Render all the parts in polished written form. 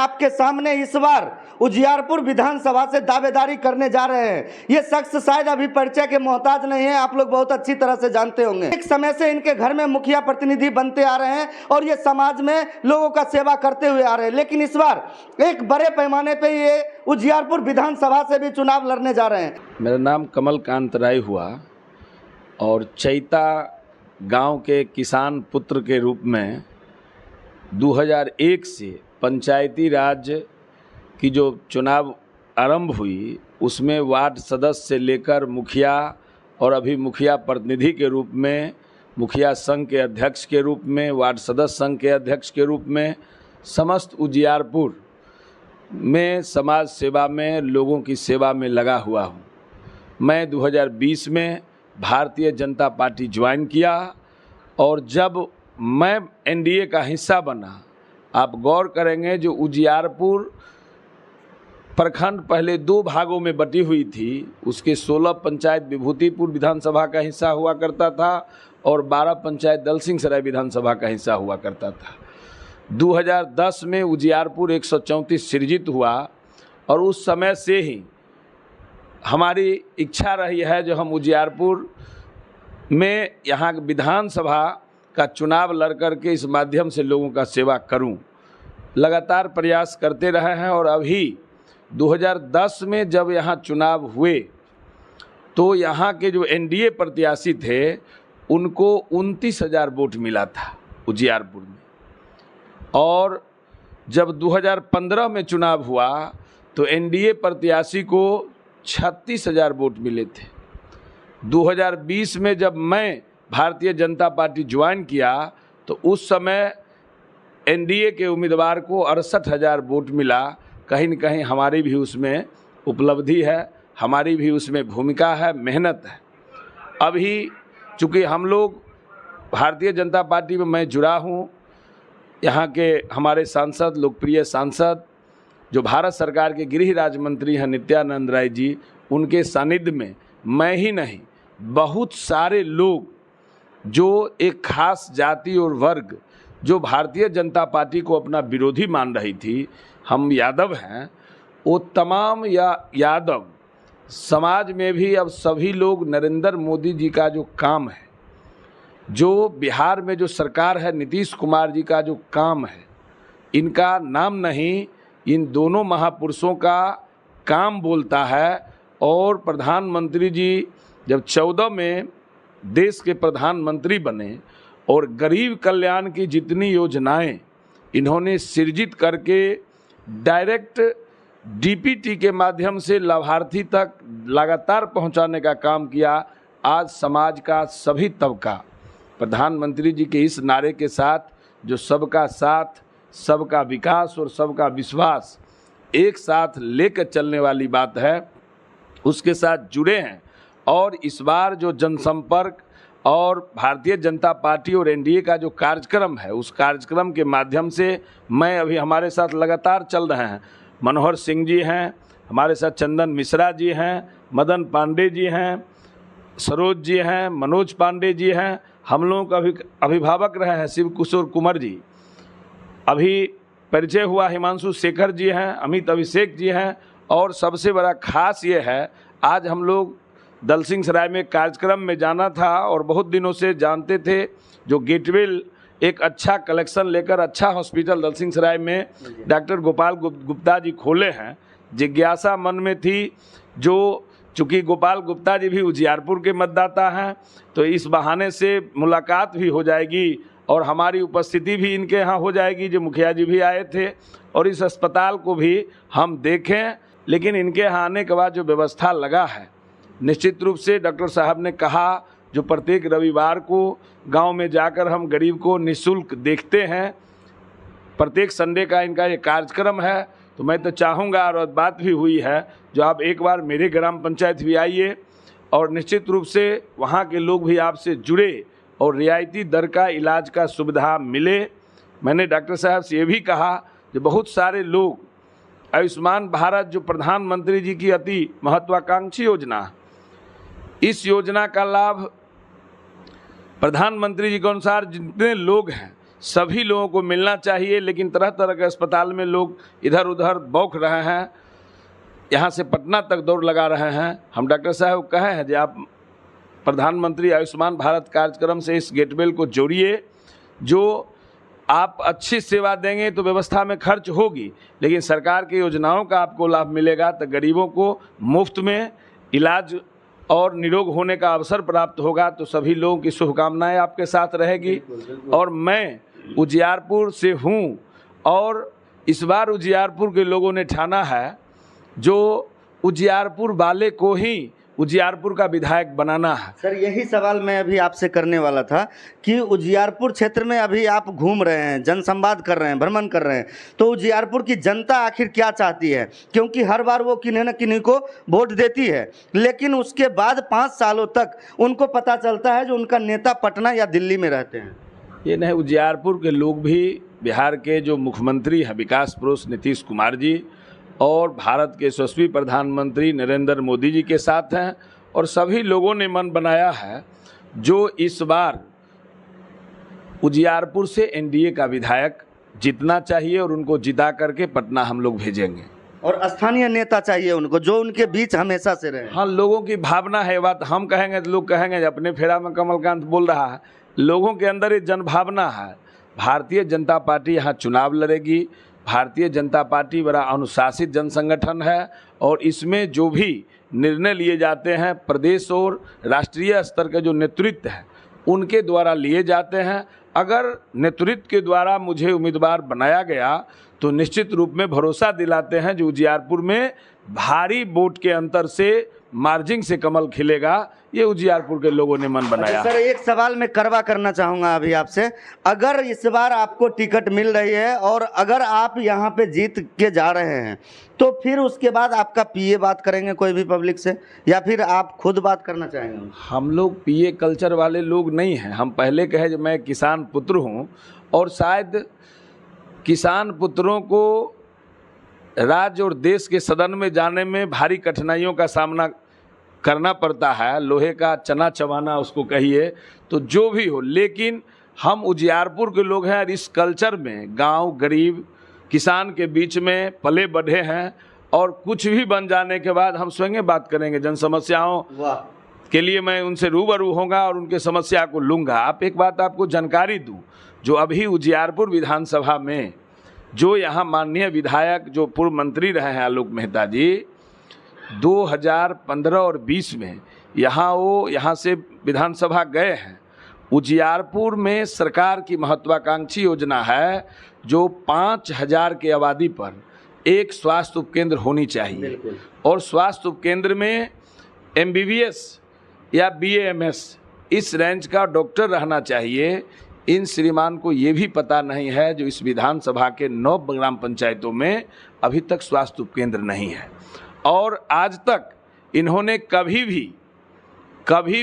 आपके सामने इस बार उजियारपुर विधानसभा से दावेदारी करने जा रहे हैं। ये शख्स शायद अभी परिचय के मोहताज नहीं है, आप लोग बहुत अच्छी तरह से जानते होंगे। एक समय से इनके घर में मुखिया प्रतिनिधि बनते आ रहे हैं और ये समाज में लोगों का सेवा करते हुए आ रहे हैं, लेकिन इस बार एक बड़े पैमाने पे ये उजियारपुर विधानसभा से भी चुनाव लड़ने जा रहे हैं। मेरा नाम कमलकांत राय हुआ और चैता गांव के किसान पुत्र के रूप में 2001 से पंचायती राज की जो चुनाव आरंभ हुई उसमें वार्ड सदस्य से लेकर मुखिया और अभी मुखिया प्रतिनिधि के रूप में, मुखिया संघ के अध्यक्ष के रूप में, वार्ड सदस्य संघ के अध्यक्ष के रूप में समस्त उजियारपुर में समाज सेवा में, लोगों की सेवा में लगा हुआ हूँ। मैं 2020 में भारतीय जनता पार्टी ज्वाइन किया और जब मैं एनडीए का हिस्सा बना, आप गौर करेंगे जो उजियारपुर प्रखंड पहले 2 भागों में बटी हुई थी, उसके 16 पंचायत विभूतिपुर विधानसभा का हिस्सा हुआ करता था और 12 पंचायत दलसिंहसराय विधानसभा का हिस्सा हुआ करता था। 2010 में उजियारपुर 134 सृजित हुआ और उस समय से ही हमारी इच्छा रही है जो हम उजियारपुर में यहाँ विधानसभा का चुनाव लड़ करके इस माध्यम से लोगों का सेवा करूं। लगातार प्रयास करते रहे हैं और अभी 2010 में जब यहाँ चुनाव हुए तो यहाँ के जो एनडीए प्रत्याशी थे उनको 29,000 वोट मिला था उजियारपुर में, और जब 2015 में चुनाव हुआ तो एनडीए प्रत्याशी को 36,000 वोट मिले थे। 2020 में जब मैं भारतीय जनता पार्टी ज्वाइन किया तो उस समय एनडीए के उम्मीदवार को 68,000 वोट मिला। कहीं न कहीं हमारी भी उसमें उपलब्धि है, हमारी भी उसमें भूमिका है, मेहनत है। अभी चूँकि हम लोग भारतीय जनता पार्टी में मैं जुड़ा हूँ, यहाँ के हमारे सांसद, लोकप्रिय सांसद जो भारत सरकार के गृह राज्य मंत्री हैं नित्यानंद राय जी, उनके सानिध्य में मैं ही नहीं बहुत सारे लोग जो एक खास जाति और वर्ग जो भारतीय जनता पार्टी को अपना विरोधी मान रही थी, हम यादव हैं, वो तमाम यादव समाज में भी अब सभी लोग नरेंद्र मोदी जी का जो काम है, जो बिहार में जो सरकार है नीतीश कुमार जी का जो काम है, इनका नाम नहीं, इन दोनों महापुरुषों का काम बोलता है। और प्रधानमंत्री जी जब 14 में देश के प्रधानमंत्री बने और गरीब कल्याण की जितनी योजनाएं इन्होंने सृजित करके डायरेक्ट डीपीटी के माध्यम से लाभार्थी तक लगातार पहुंचाने का काम किया। आज समाज का सभी तबका प्रधानमंत्री जी के इस नारे के साथ जो सबका साथ, सबका विकास और सबका विश्वास एक साथ लेकर चलने वाली बात है, उसके साथ जुड़े हैं। और इस बार जो जनसंपर्क और भारतीय जनता पार्टी और एनडीए का जो कार्यक्रम है, उस कार्यक्रम के माध्यम से मैं अभी हमारे साथ लगातार चल रहे हैं। मनोहर सिंह जी हैं हमारे साथ, चंदन मिश्रा जी हैं, मदन पांडे जी हैं, सरोज जी हैं, मनोज पांडे जी हैं, हम लोगों का अभिभावक रहे हैं शिव किशोर कुमार जी, अभी परिचय हुआ हिमांशु शेखर जी हैं, अमित अभिषेक जी हैं। और सबसे बड़ा खास ये है, आज हम लोग दलसिंहसराय में कार्यक्रम में जाना था और बहुत दिनों से जानते थे जो गेटवेल एक अच्छा कलेक्शन लेकर अच्छा हॉस्पिटल दलसिंहसराय में डॉक्टर गोपाल गुप्ता जी खोले हैं। जिज्ञासा मन में थी, जो चूँकि गोपाल गुप्ता जी भी उजियारपुर के मतदाता हैं तो इस बहाने से मुलाकात भी हो जाएगी और हमारी उपस्थिति भी इनके यहाँ हो जाएगी, जो मुखिया जी भी आए थे, और इस अस्पताल को भी हम देखें। लेकिन इनके यहाँ आने के बाद जो व्यवस्था लगा है, निश्चित रूप से डॉक्टर साहब ने कहा जो प्रत्येक रविवार को गांव में जाकर हम गरीब को निःशुल्क देखते हैं, प्रत्येक संडे का इनका ये कार्यक्रम है। तो मैं तो चाहूँगा, और बात भी हुई है, जो आप एक बार मेरे ग्राम पंचायत भी आइए और निश्चित रूप से वहाँ के लोग भी आपसे जुड़े और रियायती दर का इलाज का सुविधा मिले। मैंने डॉक्टर साहब से ये भी कहा कि बहुत सारे लोग आयुष्मान भारत जो प्रधानमंत्री जी की अति महत्वाकांक्षी योजना है, इस योजना का लाभ प्रधानमंत्री जी के अनुसार जितने लोग हैं सभी लोगों को मिलना चाहिए, लेकिन तरह तरह के अस्पताल में लोग इधर उधर बौख रहे हैं, यहाँ से पटना तक दौड़ लगा रहे हैं। हम डॉक्टर साहब कहे हैं कि आप प्रधानमंत्री आयुष्मान भारत कार्यक्रम से इस गेटवेल को जोड़िए, जो आप अच्छी सेवा देंगे तो व्यवस्था में खर्च होगी, लेकिन सरकार की योजनाओं का आपको लाभ मिलेगा, तो गरीबों को मुफ्त में इलाज और निरोग होने का अवसर प्राप्त होगा। तो सभी लोगों की शुभकामनाएं आपके साथ रहेगी। और मैं उजियारपुर से हूँ, और इस बार उजियारपुर के लोगों ने ठाना है जो उजियारपुर वाले को ही उजियारपुर का विधायक बनाना है। सर, यही सवाल मैं अभी आपसे करने वाला था कि उजियारपुर क्षेत्र में अभी आप घूम रहे हैं, जनसंवाद कर रहे हैं, भ्रमण कर रहे हैं, तो उजियारपुर की जनता आखिर क्या चाहती है? क्योंकि हर बार वो किन्हीं न किन्हीं को वोट देती है, लेकिन उसके बाद 5 सालों तक उनको पता चलता है जो उनका नेता पटना या दिल्ली में रहते हैं। ये नहीं, उजियारपुर के लोग भी बिहार के जो मुख्यमंत्री हैं विकास पुरुष नीतीश कुमार जी और भारत के यशस्वी प्रधानमंत्री नरेंद्र मोदी जी के साथ हैं, और सभी लोगों ने मन बनाया है जो इस बार उजियारपुर से एनडीए का विधायक जीतना चाहिए, और उनको जिता करके पटना हम लोग भेजेंगे। और स्थानीय नेता चाहिए उनको, जो उनके बीच हमेशा से रहे। हाँ, लोगों की भावना है, बात हम कहेंगे तो लोग कहेंगे अपने फेरा में कमलकांत बोल रहा है। लोगों के अंदर ये जनभावना है। भारतीय जनता पार्टी यहाँ चुनाव लड़ेगी। भारतीय जनता पार्टी बड़ा अनुशासित जन संगठन है, और इसमें जो भी निर्णय लिए जाते हैं प्रदेश और राष्ट्रीय स्तर के जो नेतृत्व है उनके द्वारा लिए जाते हैं। अगर नेतृत्व के द्वारा मुझे उम्मीदवार बनाया गया तो निश्चित रूप में भरोसा दिलाते हैं जो उजियारपुर में भारी वोट के अंतर से मार्जिन से कमल खिलेगा। ये उजियारपुर के लोगों ने मन बनाया। सर, एक सवाल मैं करवा करना चाहूँगा अभी आपसे, अगर इस बार आपको टिकट मिल रही है और अगर आप यहाँ पे जीत के जा रहे हैं, तो फिर उसके बाद आपका पीए बात करेंगे कोई भी पब्लिक से, या फिर आप खुद बात करना चाहेंगे? हम लोग पीए कल्चर वाले लोग नहीं हैं। हम पहले कहे जो मैं किसान पुत्र हूँ, और शायद किसान पुत्रों को राज्य और देश के सदन में जाने में भारी कठिनाइयों का सामना करना पड़ता है, लोहे का चना चबाना उसको कहिए, तो जो भी हो, लेकिन हम उजियारपुर के लोग हैं और इस कल्चर में गांव गरीब किसान के बीच में पले बढ़े हैं, और कुछ भी बन जाने के बाद हम स्वयं बात करेंगे। जन समस्याओं के लिए मैं उनसे रूबरू होऊंगा और उनके समस्या को लूँगा। आप एक बात आपको जानकारी दूँ, जो अभी उजियारपुर विधानसभा में जो यहाँ माननीय विधायक जो पूर्व मंत्री रहे हैं आलोक मेहता जी, 2015 और 20 में यहाँ से विधानसभा गए हैं। उजियारपुर में सरकार की महत्वाकांक्षी योजना है जो 5000 के आबादी पर एक स्वास्थ्य उपकेंद्र होनी चाहिए, और स्वास्थ्य उपकेंद्र में MBBS या BAMS इस रेंज का डॉक्टर रहना चाहिए। इन श्रीमान को ये भी पता नहीं है जो इस विधानसभा के 9 ग्राम पंचायतों में अभी तक स्वास्थ्य उपकेंद्र नहीं है, और आज तक इन्होंने कभी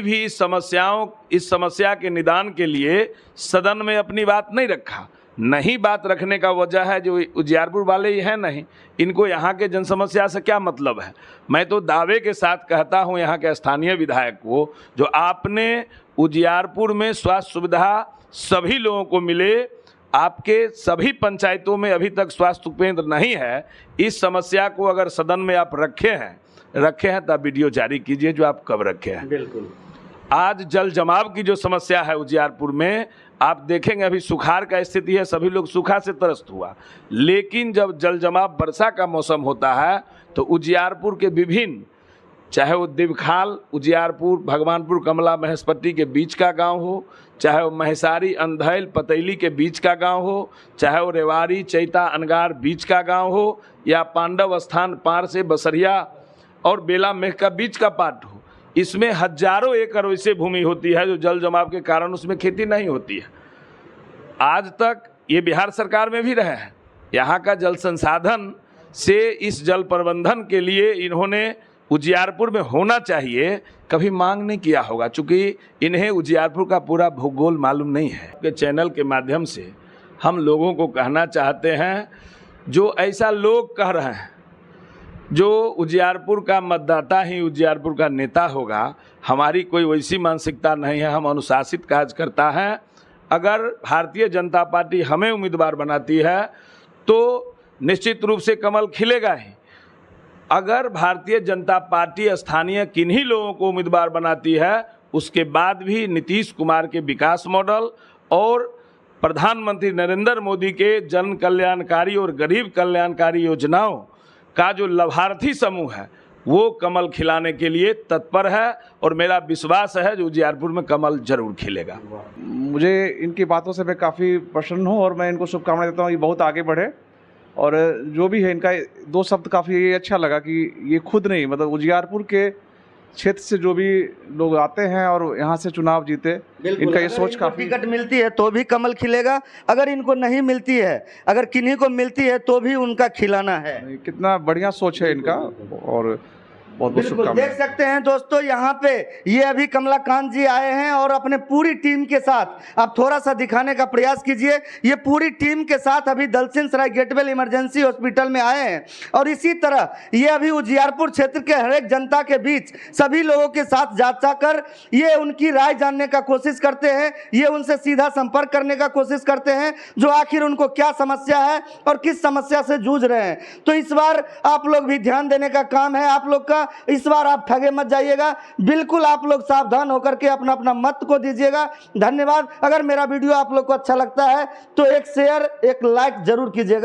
भी इस समस्या के निदान के लिए सदन में अपनी बात नहीं रखा। नहीं बात रखने का वजह है जो उजियारपुर वाले ही है नहीं, इनको यहाँ के जन समस्या से क्या मतलब है। मैं तो दावे के साथ कहता हूँ यहाँ के स्थानीय विधायक को, जो आपने उजियारपुर में स्वास्थ्य सुविधा सभी लोगों को मिले, आपके सभी पंचायतों में अभी तक स्वास्थ्य उपकेंद्र नहीं है। इस समस्या को अगर सदन में आप रखे हैं तब वीडियो जारी कीजिए जो आप कब रखे हैं। बिल्कुल। आज जल जमाव की जो समस्या है उजियारपुर में, आप देखेंगे अभी सुखाड़ का स्थिति है, सभी लोग सूखा से त्रस्त हुआ, लेकिन जब जल जमाव वर्षा का मौसम होता है तो उजियारपुर के विभिन्न, चाहे वो दिवखाल उजियारपुर भगवानपुर कमला महेशपट्टी के बीच का गांव हो, चाहे वो महसारी अंधैल पतैली के बीच का गांव हो, चाहे वो रेवाड़ी चैता अनगार बीच का गांव हो, या पांडव स्थान पार से बसरिया और बेला मेघ का बीच का पार्ट हो, इसमें हजारों एकड़ वैसे भूमि होती है जो जल जमाव के कारण उसमें खेती नहीं होती है। आज तक ये बिहार सरकार में भी रहे हैं। यहाँ का जल संसाधन से इस जल प्रबंधन के लिए इन्होंने उजियारपुर में होना चाहिए कभी मांग नहीं किया होगा, चूँकि इन्हें उजियारपुर का पूरा भूगोल मालूम नहीं है। के चैनल के माध्यम से हम लोगों को कहना चाहते हैं, जो ऐसा लोग कह रहे हैं जो उजियारपुर का मतदाता ही उजियारपुर का नेता होगा, हमारी कोई वैसी मानसिकता नहीं है। हम अनुशासित कार्य करता है। अगर भारतीय जनता पार्टी हमें उम्मीदवार बनाती है तो निश्चित रूप से कमल खिलेगा ही। अगर भारतीय जनता पार्टी स्थानीय किन्हीं लोगों को उम्मीदवार बनाती है, उसके बाद भी नीतीश कुमार के विकास मॉडल और प्रधानमंत्री नरेंद्र मोदी के जन कल्याणकारी और गरीब कल्याणकारी योजनाओं का जो लाभार्थी समूह है वो कमल खिलाने के लिए तत्पर है और मेरा विश्वास है जो उजियारपुर में कमल जरूर खिलेगा। मुझे इनकी बातों से मैं काफ़ी प्रसन्न हूँ और मैं इनको शुभकामनाएं देता हूँ ये बहुत आगे बढ़े। और जो भी है इनका 2 शब्द काफ़ी अच्छा लगा कि ये खुद नहीं, मतलब उजियारपुर के क्षेत्र से जो भी लोग आते हैं और यहाँ से चुनाव जीते, इनका ये सोच काफ़ी। टिकट मिलती है तो भी कमल खिलेगा, अगर इनको नहीं मिलती है, अगर किन्हीं को मिलती है तो भी उनका खिलाना है। कितना बढ़िया सोच है इनका और बहुत बहुत बिल्कुल शुभकामनाएं। देख सकते हैं दोस्तों, यहाँ पे ये अभी कमलाकांत जी आए हैं और अपने पूरी टीम के साथ, आप थोड़ा सा दिखाने का प्रयास कीजिए, ये पूरी टीम के साथ अभी दलसिंह सराय गेटवेल इमरजेंसी हॉस्पिटल में आए हैं और इसी तरह ये अभी उजियारपुर क्षेत्र के हर एक जनता के बीच सभी लोगों के साथ जाकर ये उनकी राय जानने का कोशिश करते हैं, ये उनसे सीधा संपर्क करने का कोशिश करते हैं जो आखिर उनको क्या समस्या है और किस समस्या से जूझ रहे हैं। तो इस बार आप लोग भी ध्यान देने का काम है आप लोग का, इस बार आप ठगे मत जाइएगा, बिल्कुल आप लोग सावधान होकर के अपना अपना मत को दीजिएगा। धन्यवाद। अगर मेरा वीडियो आप लोग को अच्छा लगता है तो एक शेयर एक लाइक जरूर कीजिएगा।